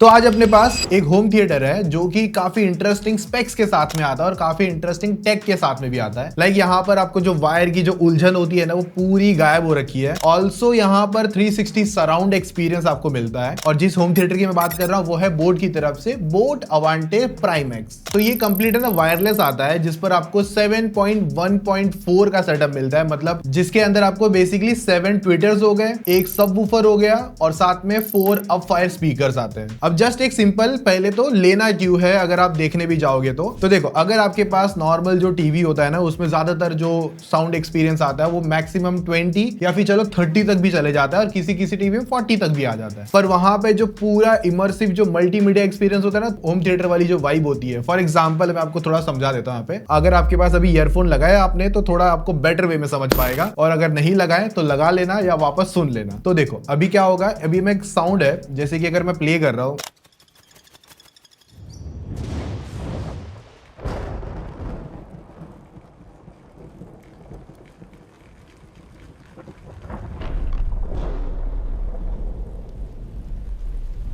तो आज अपने पास एक होम थिएटर है जो कि काफी इंटरेस्टिंग स्पेक्स के साथ में आता है और काफी इंटरेस्टिंग टेक के साथ में भी आता है। लाइक यहाँ पर आपको जो वायर की जो उलझन होती है ना वो पूरी गायब हो रखी है। ऑल्सो यहाँ पर 360 सराउंड एक्सपीरियंस आपको मिलता है। और जिस होम थिएटर की मैं बात कर रहा हूँ वो है बोट की तरफ से बोट अवांटे प्राइम एक्स। तो ये कंप्लीट है ना वायरलेस आता है जिस पर आपको 7.1.4 का सेटअप मिलता है, मतलब जिसके अंदर आपको बेसिकली 7 ट्विटर्स हो गए, एक सबवूफर हो गया और साथ में 4 अप फायर स्पीकर्स आते हैं। अब जस्ट एक सिंपल पहले तो लेना क्यों है अगर आप देखने भी जाओगे तो देखो, अगर आपके पास नॉर्मल जो टीवी होता है ना उसमें ज्यादातर जो साउंड एक्सपीरियंस आता है वो मैक्सिमम 20 या फिर चलो 30 तक भी चले जाता है और किसी किसी टीवी में 40 तक भी आ जाता है। पर वहां पे जो पूरा इमर्सिव जो मल्टीमीडिया एक्सपीरियंस होता है ना, होम थिएटर वाली जो वाइब होती है, फॉर एग्जाम्पल मैं आपको थोड़ा समझा देता हूँ। यहाँ पे अगर आपके पास अभी ईयरफोन लगाया आपने तो थोड़ा आपको बेटर वे में समझ पाएगा, और अगर नहीं लगाए तो लगा लेना या वापस सुन लेना। तो देखो अभी क्या होगा, अभी मैं एक साउंड है जैसे कि अगर मैं प्ले कर रहा हूँ,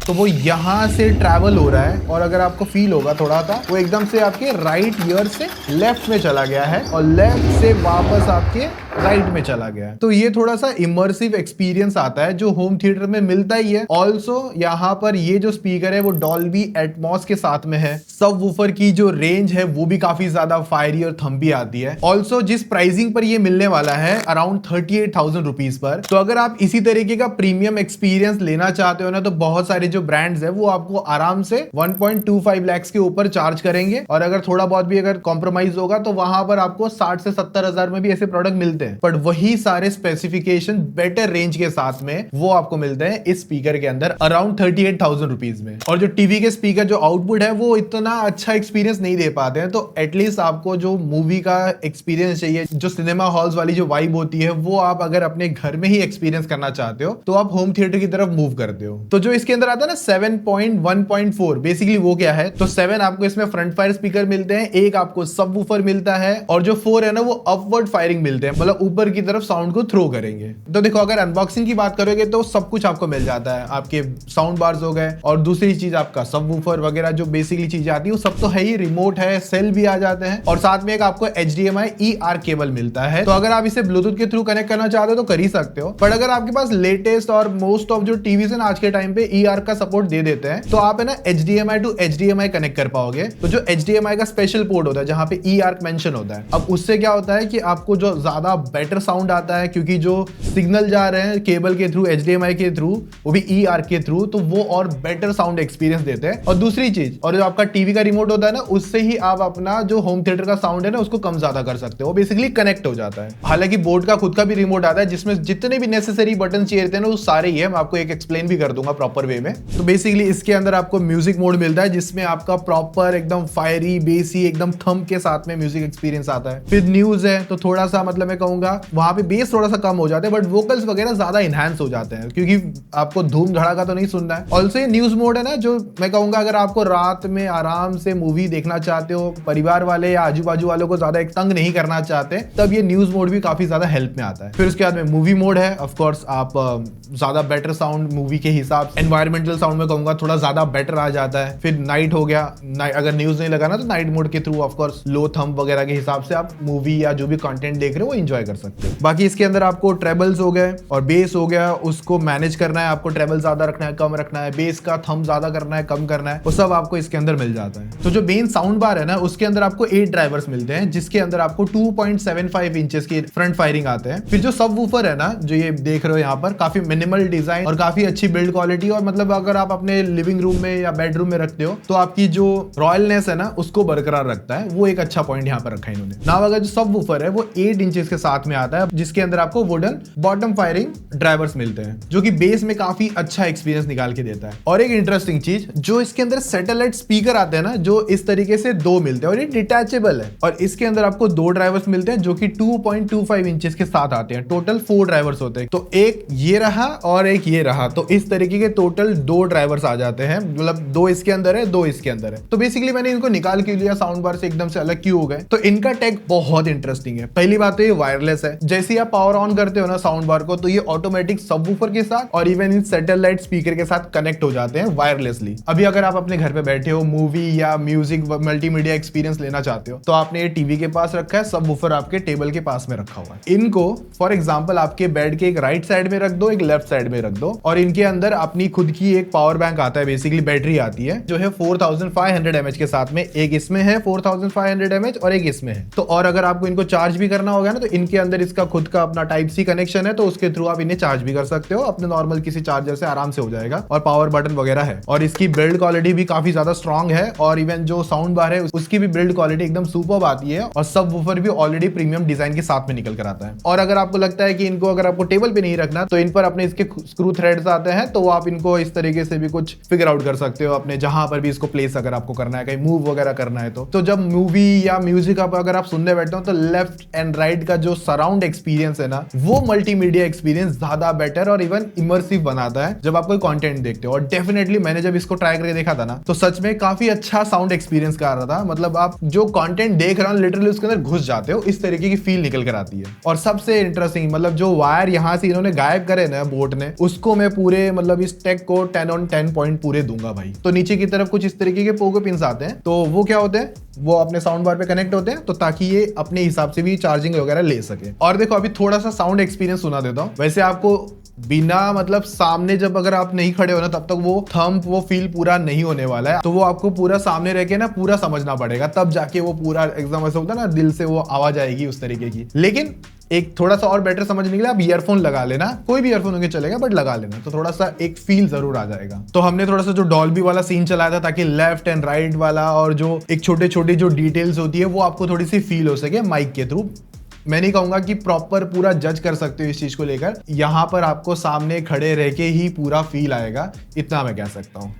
तो वो यहां से ट्रैवल हो रहा है और अगर आपको फील होगा थोड़ा सा वो एकदम से आपके राइट ईयर से लेफ्ट में चला गया है और लेफ्ट से वापस आपके राइट में चला गया है। तो ये थोड़ा सा इमर्सिव एक्सपीरियंस आता है जो होम थिएटर में मिलता ही है। ऑल्सो यहाँ पर ये जो स्पीकर है वो डॉल्बी एटमॉस के साथ में है। सब वूफर की जो रेंज है वो भी काफी ज्यादा फायरी और थम्बी आती है। ऑल्सो जिस प्राइसिंग पर ये मिलने वाला है अराउंड 38,000 रुपीज पर, तो अगर आप इसी तरीके का प्रीमियम एक्सपीरियंस लेना चाहते हो ना तो बहुत सारे जो ब्रांड्स है वो आपको आराम से 1.25 लाख के ऊपर चार्ज करेंगे, और अगर थोड़ा बहुत भी अगर कॉम्प्रोमाइज होगा तो वहां पर आपको 60 से 70 हजार में भी ऐसे प्रोडक्ट मिलते हैं। बट वही सारे स्पेसिफिकेशन बेटर रेंज के साथ में वो आपको मिलते हैं इस स्पीकर के अंदर अराउंड 38,000 रुपीज में। और जो टीवी के स्पीकर जो आउटपुट है वो इतना अच्छा एक्सपीरियंस नहीं दे पाते हैं, तो एटलीस्ट आपको जो मूवी का एक्सपीरियंस चाहिए, जो सिनेमा हॉल्स वाली जो वाइब होती है वो आप अगर अपने घर में ही एक्सपीरियंस करना चाहते हो तो आप होम थिएटर की तरफ मूव करते हो। तो जो इसके अंदर आता है ना 7.1.4, बेसिकली वो क्या है, तो 7 आपको इसमें फ्रंट फायर स्पीकर मिलते हैं, एक आपको सबवूफर मिलता है और जो 4 है ना वो अपवर्ड फायरिंग मिलते हैं, मतलब ऊपर की तरफ साउंड को थ्रो करेंगे। तो देखो अगर अनबॉक्सिंग की बात करोगे तो सब कुछ आपको मिल जाता है, आपके साउंड बार्स हो गए और दूसरी चीज आपका सबवूफर वगैरह जो बेसिकली चीजें आती है वो सब तो है ही, रिमोट है, सेल भी आ जाते हैं और साथ में एक आपको HDMI ER केबल मिलता है। तो अगर आप इसे ब्लूटूथ के थ्रू कनेक्ट करना चाहते हो तो कर ही सकते हो, पर अगर आपके पास लेटेस्ट और मोस्ट ऑफ जो टीवी है ना आज के टाइम पे ER का सपोर्ट दे देते हैं तो आप है ना HDMI टू HDMI कनेक्ट कर पाओगे। तो जो HDMI का स्पेशल पोर्ट होता है जहां पे ER मेंशन होता है, अब उससे क्या होता है कि आपको जो ज्यादा बेटर साउंड आता है, क्योंकि जो सिग्नल जा रहे हैं केबल के थ्रू HDMI के थ्रू वो भी ER के थ्रू, तो वो और बेटर साउंड एक्सपीरियंस देते हैं। और दूसरी चीज, और जो आपका टीवी का रिमोट होता है ना उससे ही आप अपना जो होम थिएटर का साउंड है ना उसको कम ज्यादा कर सकते हो, बेसिकली कनेक्ट हो जाता है। हालांकि बोट का खुद का भी रिमोट आता है जिसमें जितने भी नेसेसरी बटन चाहिए थे ना वो सारे ही है, मैं आपको एक एक्सप्लेन भी कर दूंगा प्रॉपर वे में। तो बेसिकली इसके अंदर आपको म्यूजिक मोड मिलता है जिसमें आपका प्रॉपर एकदम फायरी बेसी एकदम थंब के साथ में म्यूजिक एक्सपीरियंस आता है। फिर न्यूज है तो थोड़ा सा मतलब मैं कहूंगा वहां पे बेस थोड़ा सा कम हो जाता है बट वोकल्स वगैरह ज्यादा इनहैंस हो जाते हैं क्योंकि आपको धूम धड़ाका तो नहीं सुनना है। ऑल्सो ये न्यूज मोड है ना, जो मैं कहूंगा अगर आपको रात में आराम से मूवी देखना चाहते हो, परिवार वाले या आजू बाजू वालों को ज्यादा तंग नहीं करना चाहते, तब ये न्यूज मोड भी काफी ज्यादा हेल्प में आता है। फिर उसके बाद में मूवी मोड है, ऑफ कोर्स आप ज्यादा बेटर साउंड मूवी के हिसाब से, एनवायरमेंटल साउंड में कहूंगा थोड़ा ज्यादा बेटर आ जाता है। फिर नाइट हो गया, अगर न्यूज नहीं लगाना तो नाइट मोड के through of course low thumb वगैरह के हिसाब से आप मूवी या जो भी कंटेंट देख रहे हो वो एंजॉय कर सकते हो। बाकी इसके अंदर आपको ट्रेबल्स हो गए और बेस हो गया, उसको मैनेज करना है, आपको ट्रेबल ज्यादा रखना है कम रखना है, बेस का थंब ज्यादा करना है कम करना है, वो सब आपको इसके अंदर मिल जाता है। तो जो मेन साउंड बार है ना उसके अंदर आपको 8 ड्राइवर्स मिलते हैं जिसके अंदर आपको 2.75 इंचेस की फ्रंट फायरिंग आते हैं। फिर जो सबवूफर है ना जो ये देख रहे हो यहाँ पर, काफी मिनिमल डिजाइन और काफी अच्छी बिल्ड क्वालिटी, और मतलब अगर आप अपने लिविंग रूम में या बेडरूम में रखते हो तो आपकी जो रॉयलनेस है ना उसको बरकरार रखता है, वो एक अच्छा पॉइंट यहाँ पर रखा है इन्होंने। नाउ अगर जो सबवूफर है वो 8 इंचेस के साथ में आता है जिसके अंदर आपको वुडन बॉटम फायरिंग ड्राइवर्स मिलते हैं जो कि बेस में काफी अच्छा एक्सपीरियंस निकाल के देता है। और एक इंटरेस्टिंग चीज, जो इसके अंदर सैटेलाइट स्पीकर आते हैं ना जो इस तरीके से 2 मिलते हैं और ये डिटैचेबल है, और इसके अंदर आपको 2 ड्राइवर्स मिलते हैं जो कि 2.25 इंचेस के साथ आते हैं। टोटल 4 ड्राइवर्स होते हैं, तो एक ये रहा और एक ये रहा, तो इस तरीके के टोटल 2 ड्राइवर्स आ जाते हैं, मतलब 2 इसके अंदर है 2 इसके अंदर है। तो बेसिकली मैंने इनको निकाल के लिया साउंड बार से एकदम से अलग क्यों हो गए, तो इनका टेक बहुत इंटरेस्टिंग है। पहली बात तो ये वायरलेस है। जैसे ही आप पावर ऑन करते हो ना साउंड बार को, तो ये ऑटोमेटिक सबवूफर के साथ और इवन इन सैटेलाइट स्पीकर के साथ कनेक्ट हो जाते हैं वायरलेसली। अभी अगर आप अपने घर पे बैठे हो, मूवी या म्यूजिक मल्टीमीडिया एक्सपीरियंस लेना चाहते हो, तो आपने ये टीवी के पास रखा है, सबवूफर आपके टेबल के पास में रखा हुआ है। इनको फॉर एग्जांपल आपके बेड के एक राइट साइड में रख दो, एक लेफ्ट साइड में रख दो, और इनके अंदर अपनी खुद की एक पावर बैंक आता है, बेसिकली बैटरी आती है जो है 4500 mAh के साथ में। एक इसमें है 4500 mAh और एक इसमें है। तो और अगर आपको इनको चार्ज भी करना होगा ना, तो इनके अंदर इसका खुद का अपना टाइप सी कनेक्शन है, तो उसके थ्रू आप इन्हें चार्ज भी कर सकते हो अपने नॉर्मल किसी चार्जर से, आराम से हो जाएगा। और पावर बटन वगैरह है, और इसकी बिल्ड क्वालिटी भी काफी ज्यादा स्ट्रॉन्ग है, और इवन जो साउंड बार है उसकी भी बिल्ड क्वालिटी एकदम सुपर्ब आती है, और सब वूफर भी ऑलरेडी प्रीमियम डिजाइन के साथ में निकल कर आता है। और अगर आपको लगता है कि इनको अगर आपको टेबल पे नहीं रखना, तो इन पर अपने इसके स्क्रू थ्रेड्स आते हैं, तो आप इनको इस तरीके से भी कुछ फिगर आउट कर सकते हो अपने जहां पर भी इसको प्लेस अगर आपको करना है, कहीं मूव वगैरह करना है तो जब मूवी या म्यूजिक अगर आप सुनने बैठे हो, तो लेफ्ट एंड राइट का जो सराउंड एक्सपीरियंस है ना, वो मल्टीमीडिया एक्सपीरियंस ज्यादा बेटर और इवन इमर्सिव बनाता है जब आप कोई कंटेंट देखते हो। और डेफिनेटली मैंने जब इसको ट्राई करके देखा था ना, तो सच में काफी अच्छा साउंड एक्सपीरियंस कर रहा था। मतलब आप जो कंटेंट देख रहे हो लिटरली उसके अंदर घुस जाते हो, इस तरीके की फील निकल कर आती है। और सबसे इंटरेस्टिंग, मतलब जो वायर यहाँ से इन्होंने गायब करे ना बोट ने, उसको मैं पूरे मतलब इस टेक को 10 on 10 पॉइंट पूरे दूंगा भाई। तो नीचे की तरफ कुछ इस तरीके के पोगो पिंस आते हैं, तो वो क्या होते हैं, वो अपने साउंड बार पे कनेक्ट होते हैं, तो ताकि ये अपने हिसाब से भी चार्जिंग वगैरह ले सके। और देखो अभी थोड़ा सा साउंड एक्सपीरियंस सुना देता हूँ। वैसे आपको बिना मतलब सामने जब अगर आप नहीं खड़े हो ना, तब तक वो थंब वो फील पूरा नहीं होने वाला है। तो वो आपको पूरा सामने रह के ना पूरा समझना पड़ेगा, तब जाके वो पूरा एकदम ऐसा होता है ना, दिल से वो आवाज आएगी उस तरीके की। लेकिन एक थोड़ा सा और बेटर समझने के लिए आप ईयरफोन लगा लेना, कोई भी ईयरफोन होंगे चलेगा, बट लगा लेना, तो थोड़ा सा एक फील जरूर आ जाएगा। तो हमने थोड़ा सा जो डॉल्बी वाला सीन चलाया था, ताकि लेफ्ट एंड राइट वाला और जो एक छोटे छोटे जो डिटेल्स होती है वो आपको थोड़ी सी फील हो सके माइक के थ्रू। मैं नहीं कहूंगा कि प्रॉपर पूरा जज कर सकते हो इस चीज को लेकर, यहां पर आपको सामने खड़े रह के ही पूरा फील आएगा, इतना मैं कह सकता हूं।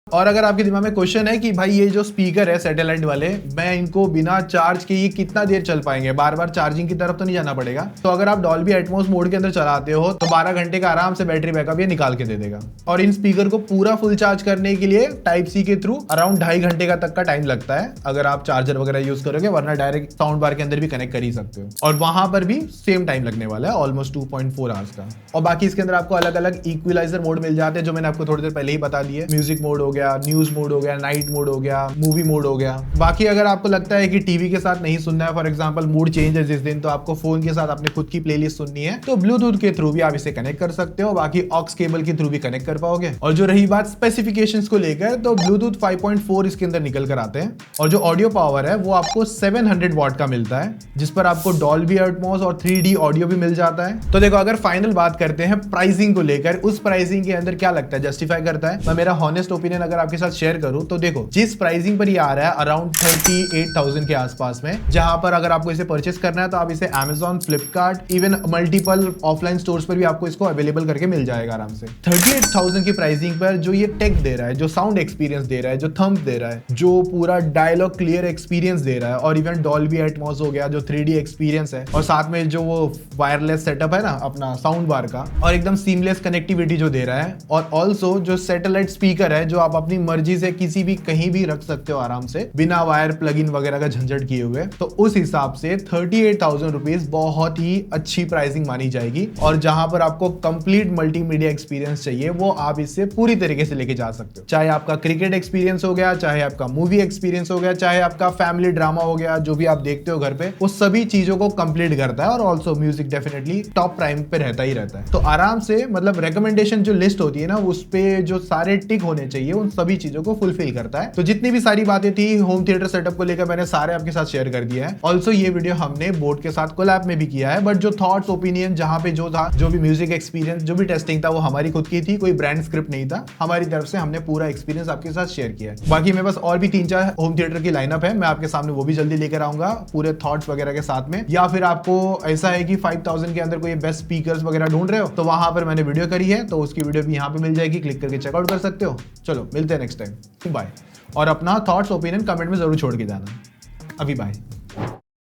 और अगर आपके दिमाग में क्वेश्चन है कि भाई ये जो स्पीकर है सैटेलाइट वाले, मैं इनको बिना चार्ज के ये कितना देर चल पाएंगे, बार बार चार्जिंग की तरफ तो नहीं जाना पड़ेगा। तो अगर आप डॉल्बी एटमॉस मोड के अंदर चलाते हो, तो 12 घंटे का आराम से बैटरी बैकअप ये निकाल के दे देगा। और इन स्पीकर को पूरा फुल चार्ज करने के लिए टाइप सी के थ्रू अराउंड 2.5 घंटे का तक का टाइम लगता है, अगर आप चार्जर वगैरह यूज करोगे, वरना डायरेक्ट साउंड बार के अंदर भी कनेक्ट कर ही सकते हो। और वहां पर भी सेम टाइम लगने वाला है, ऑलमोस्ट 2.4 आवर्स का। और बाकी इसके अंदर आपको अलग अलग इक्विलाइजर मोड मिल जाते हैं, जो मैंने आपको थोड़ी देर पहले ही बता दिए। म्यूजिक मोड हो गया, न्यूज मोड हो गया, नाइट मोड हो गया, मूवी मोड हो गया। बाकी अगर आपको लगता है कि टीवी के साथ नहीं सुनना है, फॉर एग्जांपल मूड चेंज है जिस दिन, तो आपको फोन के साथ अपने खुद की प्लेलिस्ट सुननी है, तो ब्लूटूथ के थ्रू भी आप इसे कनेक्ट कर सकते हो। बाकी ऑक्स केबल के थ्रू भी कनेक्ट कर पाओगे। और जो रही बात स्पेसिफिकेशंस को लेकर, तो ब्लूटूथ 5.4 इसके अंदर निकल कर आते हैं। और जो ऑडियो पावर है वो आपको 700 वॉट का मिलता है, जिस पर आपको डॉल्बी एटमॉस और 3D ऑडियो भी मिल जाता है। तो देखो, अगर फाइनल बात करते हैं प्राइसिंग को लेकर, उस प्राइसिंग के अंदर क्या लगता है जस्टिफाई करता है। मैं मेरा हॉनेस्ट ओपिनियन अगर आपके साथ शेयर करूं, तो देखो जिस प्राइसिंग पर ये आ रहा है अराउंड 38,000 के आसपास में, जहां पर अगर आपको इसे परचेस करना है तो आप इसे Amazon, Flipkart, even multiple offline stores पर भी आपको इसको अवेलेबल करके मिल जाएगा आराम से। 38,000 की प्राइसिंग पर जो ये टेक दे रहा है, जो साउंड एक्सपीरियंस दे रहा है, जो थंब दे रहा है, जो पूरा डायलॉग क्लियर एक्सपीरियंस दे रहा है, और इवन डॉल्बी एटमॉस हो गया जो 3D एक्सपीरियंस है, और साथ में जो वो वायरलेस सेटअप है ना अपना साउंड बार का, और एकदम सीमलेस कनेक्टिविटी जो दे रहा है, और ऑल्सो जो सैटेलाइट स्पीकर है जो आप अपनी मर्जी से किसी भी कहीं भी रख सकते हो आराम से, बिना वायर प्लग इन वगैरह का झंझट किए हुए। तो उस हिसाब से 38,000 रुपीज बहुत ही अच्छी प्राइसिंग मानी जाएगी। और जहां पर आपको कंप्लीट मल्टीमीडिया एक्सपीरियंस चाहिए, वो आप इससे पूरी तरीके से लेके जा सकते हो। चाहे आपका क्रिकेट एक्सपीरियंस हो गया, चाहे आपका मूवी एक्सपीरियंस हो गया, चाहे आपका फैमिली ड्रामा हो गया, जो भी आप देखते हो घर पे, वो सभी चीजों को कंप्लीट करता है। और also music definitely top prime पे रहता ही रहता है। तो आराम से मतलब रिकमेंडेशन जो लिस्ट होती है ना, उस पे जो सारे टिक होने चाहिए, उन सभी चीजों को फुलफिल करता है। तो जितनी भी सारी बातें थी होम थिएटर सेटअप को लेकर मैंने सारे आपके साथ शेयर कर दिया है। ऑल्सो ये वीडियो हमने बोट के साथ कोलैब में भी किया है, बट जो थॉट्स ओपिनियन जहां पे जो था, जो भी म्यूजिक एक्सपीरियंस, जो भी टेस्टिंग था, वो हमारी खुद की थी, कोई ब्रांड स्क्रिप्ट नहीं था। हमारी तरफ से हमने पूरा एक्सपीरियंस आपके साथ शेयर किया है। बाकी मेरे पास और भी 3-4 होम थिएटर की लाइनअप है, मैं आपके सामने वो भी जल्दी लेकर आऊंगा पूरे थॉट्स वगैरह के साथ में। या फिर आपको ऐसा है कि 5000 के अंदर कोई बेस्ट स्पीकर्स वगैरह ढूंढ रहे हो, तो वहां पर मैंने वीडियो करी है, तो उसकी वीडियो भी यहाँ पे मिल जाएगी, क्लिक करके चेकआउट कर सकते हो। चलो मिलते हैं नेक्स्ट टाइम, बाय। और अपना थॉट्स ओपिनियन कमेंट में जरूर छोड़ के जाना। अभी बाय।